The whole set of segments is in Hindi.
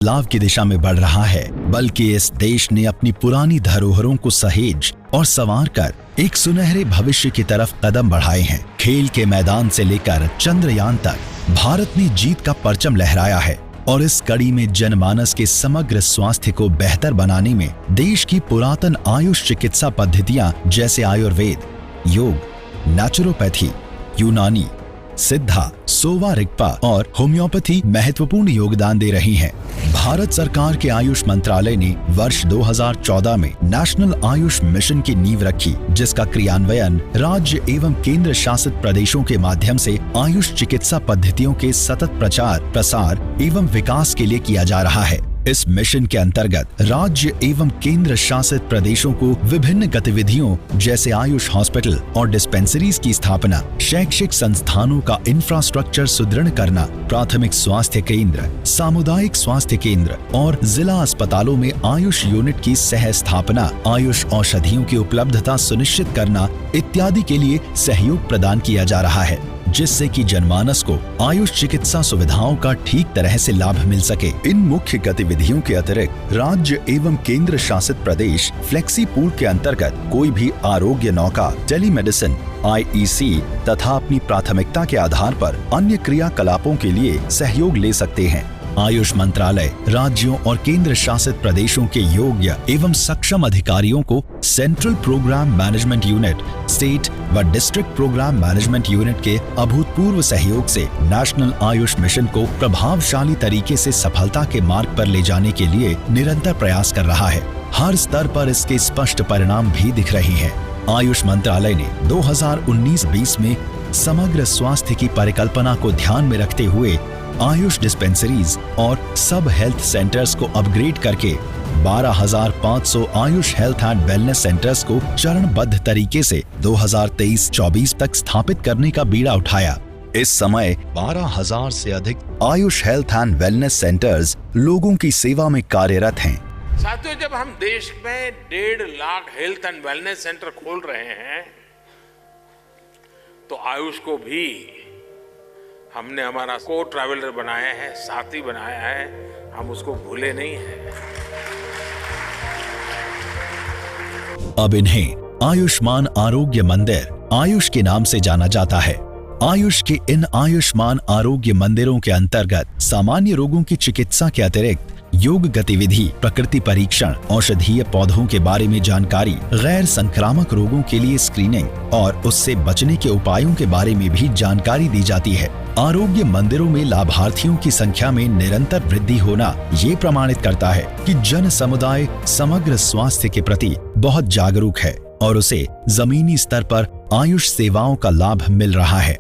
बदलाव की दिशा में बढ़ रहा है, बल्कि इस देश ने अपनी पुरानी धरोहरों को सहेज और संवार कर एक सुनहरे भविष्य की तरफ कदम बढ़ाए हैं। खेल के मैदान से लेकर चंद्रयान तक भारत ने जीत का परचम लहराया है और इस कड़ी में जनमानस के समग्र स्वास्थ्य को बेहतर बनाने में देश की पुरातन आयुष चिकित्सा पद्धतियां जैसे आयुर्वेद, योग, नेचुरोपैथी, यूनानी, सिद्धा, सोवा रिगपा और होम्योपैथी महत्वपूर्ण योगदान दे रही हैं। भारत सरकार के आयुष मंत्रालय ने वर्ष 2014 में नेशनल आयुष मिशन की नींव रखी, जिसका क्रियान्वयन राज्य एवं केंद्र शासित प्रदेशों के माध्यम से आयुष चिकित्सा पद्धतियों के सतत प्रचार, प्रसार एवं विकास के लिए किया जा रहा है। इस मिशन के अंतर्गत राज्य एवं केंद्र शासित प्रदेशों को विभिन्न गतिविधियों जैसे आयुष हॉस्पिटल और डिस्पेंसरीज की स्थापना, शैक्षिक संस्थानों का इंफ्रास्ट्रक्चर सुदृढ़ करना, प्राथमिक स्वास्थ्य केंद्र, सामुदायिक स्वास्थ्य केंद्र और जिला अस्पतालों में आयुष यूनिट की सह स्थापना, आयुष औषधियों की उपलब्धता सुनिश्चित करना इत्यादि के लिए सहयोग प्रदान किया जा रहा है, जिससे कि जनमानस को आयुष चिकित्सा सुविधाओं का ठीक तरह से लाभ मिल सके। इन मुख्य गतिविधियों के अतिरिक्त राज्य एवं केंद्र शासित प्रदेश फ्लेक्सी पूल के अंतर्गत कोई भी आरोग्य नौका, टेलीमेडिसिन, IEC तथा अपनी प्राथमिकता के आधार पर अन्य क्रियाकलापों के लिए सहयोग ले सकते हैं। आयुष मंत्रालय राज्यों और केंद्र शासित प्रदेशों के योग्य एवं सक्षम अधिकारियों को central programme management unit, state व डिस्ट्रिक्ट प्रोग्राम मैनेजमेंट यूनिट के अभूतपूर्व सहयोग से नेशनल आयुष मिशन को प्रभावशाली तरीके से सफलता के मार्ग पर ले जाने के लिए निरंतर प्रयास कर रहा है। हर स्तर पर इसके स्पष्ट परिणाम भी दिख रहे हैं। आयुष मंत्रालय ने 2019-20 में समग्र स्वास्थ्य की परिकल्पना को ध्यान में रखते हुए आयुष डिस्पेंसरीज और सब हेल्थ सेंटर्स को अपग्रेड करके 12,500 Ayush health and wellness centres को चरणबद्ध तरीके से 2023-24 तक स्थापित करने का बीड़ा उठाया। इस समय 12,000 से अधिक Ayush health and wellness centres लोगों की सेवा में कार्यरत हैं। साथियों, जब हम देश में 1.5 lakh health and wellness centre खोल रहे हैं तो आयुष को भी हमने हमारा को ट्रैवलर बनाया है, साथी बनाया है, हम उसको भूले नहीं हैं। अब इन्हें आयुष्मान आरोग्य मंदिर आयुष के नाम से जाना जाता है। आयुष के इन आयुष्मान आरोग्य मंदिरों के अंतर्गत सामान्य रोगों की चिकित्सा के अतिरिक्त योग गतिविधि, प्रकृति परीक्षण, औषधीय पौधों के बारे में जानकारी, गैर संक्रामक रोगों के लिए स्क्रीनिंग और उससे बचने के उपायों के बारे में भी जानकारी दी जाती है। आरोग्य मंदिरों में लाभार्थियों की संख्या में निरंतर वृद्धि होना ये प्रमाणित करता है कि जन समुदाय समग्र स्वास्थ्य के प्रति बहुत जागरूक है और उसे जमीनी स्तर पर आयुष सेवाओं का लाभ मिल रहा है।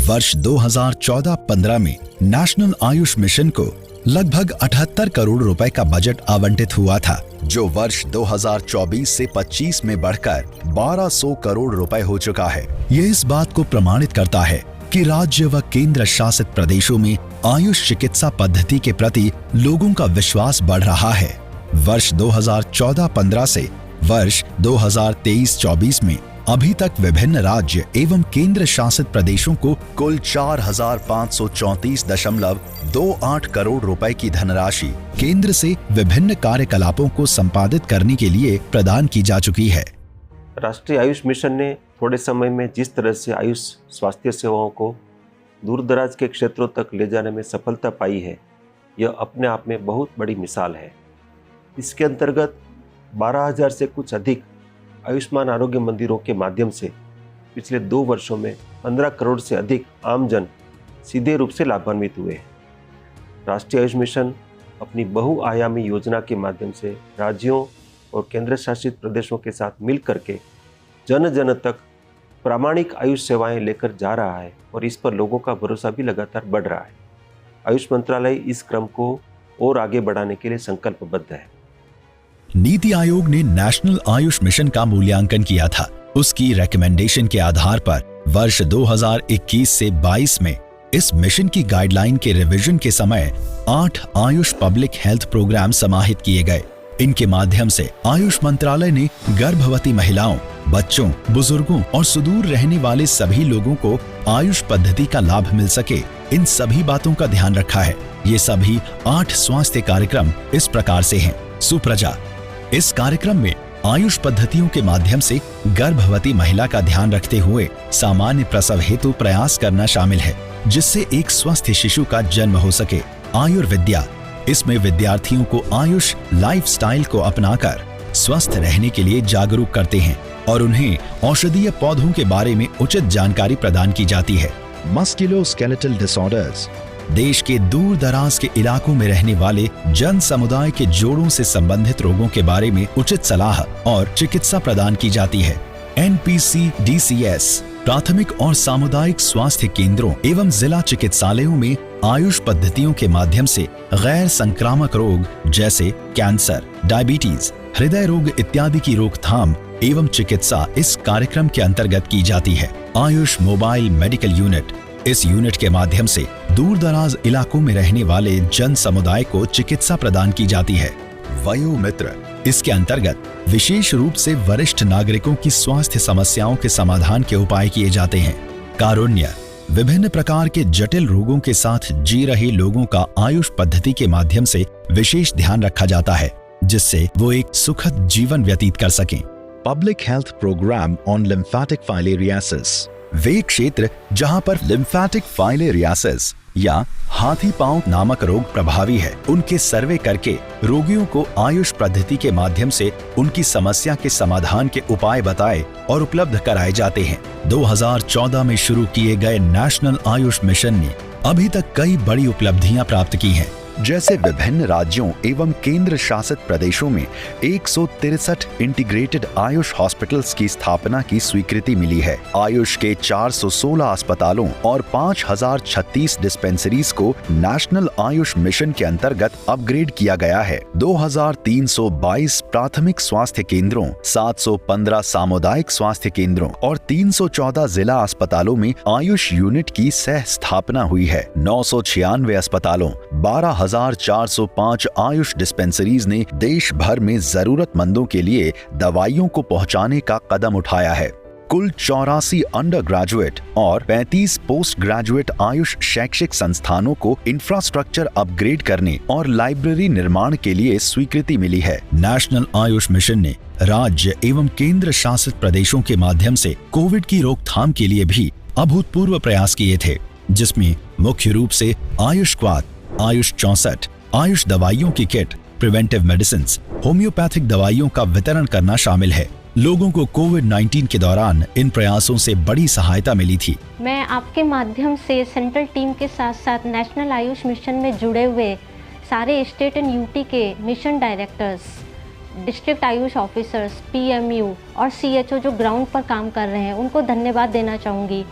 वर्ष 2014-15 में नेशनल आयुष मिशन को लगभग 78 करोड़ रुपए का बजट आवंटित हुआ था, जो वर्ष 2024 से 25 में बढ़कर 1200 करोड़ रुपए हो चुका है। ये इस बात को प्रमाणित करता है कि राज्य व केंद्र शासित प्रदेशों में आयुष चिकित्सा पद्धति के प्रति लोगों का विश्वास बढ़ रहा है। वर्ष 2014-15 से वर्ष 2023-24 में अभी तक विभिन्न राज्य एवं केंद्र शासित प्रदेशों को कुल 4,534.28 करोड़ रुपए की धनराशि केंद्र से विभिन्न कार्यकलापों को संपादित करने के लिए प्रदान की जा चुकी है। राष्ट्रीय आयुष मिशन ने थोड़े समय में जिस तरह से आयुष स्वास्थ्य सेवाओं को दूरदराज के क्षेत्रों तक ले जाने में सफलता पाई है, यह अपने आप में बहुत बड़ी मिसाल है। इसके अंतर्गत 12,000 से कुछ अधिक आयुष्मान आरोग्य मंदिरों के माध्यम से पिछले 2 वर्षों में 15 करोड़ से अधिक आमजन सीधे रूप से लाभान्वित हुए हैं। राष्ट्रीय आयुष मिशन अपनी बहुआयामी योजना के माध्यम से राज्यों और केंद्र शासित प्रदेशों के साथ मिल करके जन जन तक प्रामाणिक आयुष सेवाएं लेकर जा रहा है और इस पर लोगों का भरोसा भी लगातार बढ़ रहा है। आयुष मंत्रालय इस क्रम को और आगे बढ़ाने के लिए संकल्पबद्ध है। नीति आयोग ने नेशनल आयुष मिशन का मूल्यांकन किया था। उसकी रिकमेंडेशन के आधार पर वर्ष 2021 से 22 में इस मिशन की गाइडलाइन के रिवीजन के समय 8 आयुष पब्लिक हेल्थ प्रोग्राम समाहित किए गए। इनके माध्यम से आयुष मंत्रालय ने गर्भवती महिलाओं, बच्चों, बुजुर्गों और सुदूर रहने वाले सभी लोगों को आयुष पद्धति का लाभ मिल सके, इन सभी बातों का ध्यान रखा है। ये सभी 8 स्वास्थ्य कार्यक्रम इस प्रकार से हैं। सुप्रजा, इस कार्यक्रम में आयुष पद्धतियों के माध्यम से गर्भवती महिला का ध्यान रखते हुए सामान्य प्रसव हेतु प्रयास करना शामिल है, जिससे एक स्वस्थ शिशु का जन्म हो सके। आयुर्विद्या, इसमें विद्यार्थियों को आयुष लाइफस्टाइल को अपनाकर स्वस्थ रहने के लिए जागरूक करते हैं और उन्हें औषधीय पौधों के बारे में उचित जानकारी प्रदान की जाती है। मस्कुलोस्केलेटल डिसऑर्डर्स, देश के दूर दराज के इलाकों में रहने वाले जन समुदाय के जोड़ों से संबंधित रोगों के बारे में उचित सलाह और चिकित्सा प्रदान की जाती है। NPCDCS, प्राथमिक और सामुदायिक स्वास्थ्य केंद्रों एवं जिला चिकित्सालयों में आयुष पद्धतियों के माध्यम से गैर संक्रामक रोग जैसे कैंसर, डायबिटीज, हृदय रोग इत्यादि की रोकथाम एवं चिकित्सा इस कार्यक्रम के अंतर्गत की जाती है। आयुष मोबाइल मेडिकल यूनिट, इस यूनिट के माध्यम से दूर दराज इलाकों में रहने वाले जन समुदाय को चिकित्सा प्रदान की जाती है। वयोमित्र, इसके अंतर्गत विशेष रूप से वरिष्ठ नागरिकों की स्वास्थ्य समस्याओं के समाधान के उपाय किए जाते हैं। कारुण्य, विभिन्न प्रकार के जटिल रोगों के साथ जी रहे लोगों का आयुष पद्धति के माध्यम से विशेष ध्यान रखा जाता है, जिससे वो एक सुखद जीवन व्यतीत कर सकें। Public health program on lymphatic filariasis, वे क्षेत्र जहां पर लिम्फेटिक फाइलेरियासिस या हाथी पांव नामक रोग प्रभावी है, उनके सर्वे करके रोगियों को आयुष पद्धति के माध्यम से उनकी समस्या के समाधान के उपाय बताए और उपलब्ध कराए जाते हैं। 2014 में शुरू किए गए नेशनल आयुष मिशन ने अभी तक कई बड़ी उपलब्धियां प्राप्त की हैं, जैसे विभिन्न राज्यों एवं केंद्र शासित प्रदेशों में 163 इंटीग्रेटेड आयुष हॉस्पिटल्स की स्थापना की स्वीकृति मिली है। आयुष के 416 अस्पतालों और 5036 डिस्पेंसरीज को नेशनल आयुष मिशन के अंतर्गत अपग्रेड किया गया है। 2322 प्राथमिक स्वास्थ्य केंद्रों, 715 सामुदायिक स्वास्थ्य केंद्रों और 314 जिला अस्पतालों में आयुष यूनिट की सह स्थापना हुई है। 996 अस्पतालों, 12,405 आयुष डिस्पेंसरीज ने देश भर में जरूरतमंदों के लिए दवाइयों को पहुंचाने का कदम उठाया है। कुल 84 अंडर ग्रेजुएट और 35 पोस्ट ग्रेजुएट आयुष शैक्षिक संस्थानों को इंफ्रास्ट्रक्चर अपग्रेड करने और लाइब्रेरी निर्माण के लिए स्वीकृति मिली है। नेशनल आयुष मिशन ने राज्य एवं केंद्र शासित प्रदेशों के माध्यम से कोविड की रोकथाम के लिए भी अभूतपूर्व प्रयास किए थे, जिसमें मुख्य रूप से आयुष क्वाद, आयुष 64, आयुष दवाइयों की किट, प्रिवेंटिव मेडिसिन, होम्योपैथिक दवाइयों का वितरण करना शामिल है। लोगों को कोविड-19 के दौरान इन प्रयासों से बड़ी सहायता मिली थी। मैं आपके माध्यम से सेंट्रल टीम के साथ साथ नेशनल आयुष मिशन में जुड़े हुए सारे स्टेट एंड यूटी के mission directors, district Ayush officers, PMU और CHO जो ग्राउंड पर काम कर रहे हैं, उनको धन्यवाद देना चाहूँगी,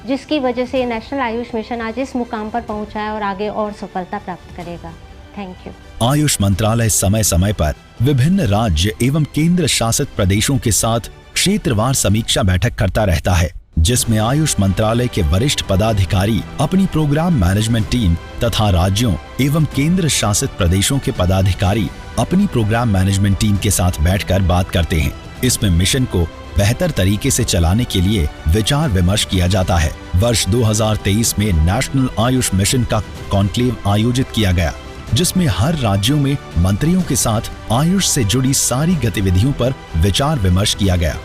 जिसकी वजह से नेशनल आयुष मिशन आज इस मुकाम पर पहुंचा है और आगे और सफलता प्राप्त करेगा। Thank you. आयुष मंत्रालय समय समय पर विभिन्न राज्य एवं केंद्र शासित प्रदेशों के साथ क्षेत्रवार समीक्षा बैठक करता रहता है, जिसमें आयुष मंत्रालय के वरिष्ठ पदाधिकारी अपनी प्रोग्राम मैनेजमेंट टीम तथा राज्यों एवं केंद्र शासित प्रदेशों के पदाधिकारी अपनी प्रोग्राम मैनेजमेंट टीम के साथ बैठकर बात करते हैं। इसमें मिशन को बेहतर तरीके से चलाने के लिए विचार विमर्श किया जाता है। वर्ष 2023 में नेशनल आयुष मिशन का कॉन्क्लेव आयोजित किया गया, जिसमें हर राज्यों में मंत्रियों के साथ आयुष से जुड़ी सारी गतिविधियों पर विचार विमर्श किया गया।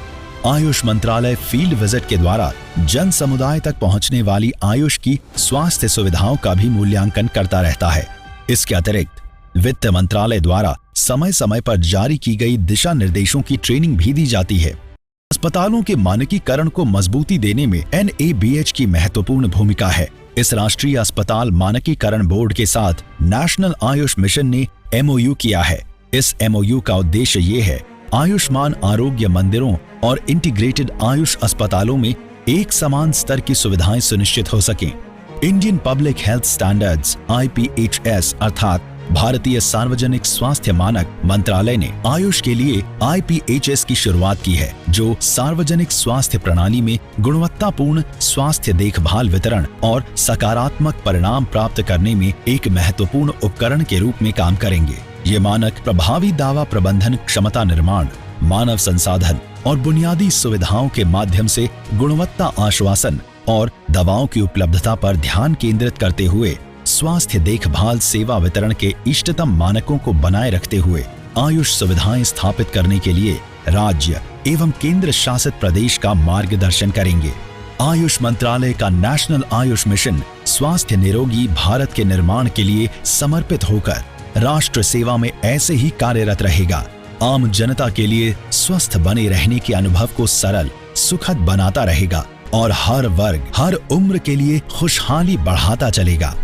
आयुष मंत्रालय फील्ड विजिट के द्वारा जन समुदाय तक पहुंचने वाली आयुष की स्वास्थ्य सुविधाओं का भी मूल्यांकन करता रहता है। इसके अतिरिक्त वित्त मंत्रालय द्वारा समय समय पर जारी की गई दिशा निर्देशों की ट्रेनिंग भी दी जाती है। अस्पतालों के मानकीकरण को मजबूती देने में NABH की महत्वपूर्ण भूमिका है। इस राष्ट्रीय अस्पताल मानकीकरण बोर्ड के साथ नेशनल आयुष मिशन ने MOU किया है। इस MOU का उद्देश्य ये है, आयुष्मान आरोग्य मंदिरों और इंटीग्रेटेड आयुष अस्पतालों में एक समान स्तर की सुविधाएं सुनिश्चित हो सकें। Indian public health standards IPHS अर्थात भारतीय सार्वजनिक स्वास्थ्य मानक मंत्रालय ने आयुष के लिए IPHS की शुरुआत की है, जो सार्वजनिक स्वास्थ्य प्रणाली में गुणवत्तापूर्ण स्वास्थ्य देखभाल वितरण और सकारात्मक परिणाम प्राप्त करने में एक महत्वपूर्ण उपकरण के रूप में काम करेंगे। ये मानक प्रभावी दावा प्रबंधन, क्षमता निर्माण, मानव संसाधन, और बुनियादी सुविधाओं के माध्यम से गुणवत्ता आश्वासन और दवाओं की उपलब्धता पर ध्यान केंद्रित करते हुए स्वास्थ्य देखभाल सेवा वितरण के इष्टतम मानकों को बनाए रखते हुए आयुष सुविधाएं स्थापित करने के लिए राज्य एवं केंद्र शासित प्रदेश का मार्गदर्शन करेंगे। आयुष मंत्रालय का नेशनल आयुष मिशन स्वास्थ्य निरोगी भारत के निर्माण के लिए समर्पित होकर राष्ट्र सेवा में ऐसे ही कार्यरत रहेगा। आम जनता के लिए स्वस्थ बने रहने के अनुभव को सरल सुखद बनाता रहेगा और हर वर्ग हर उम्र के लिए खुशहाली बढ़ाता चलेगा।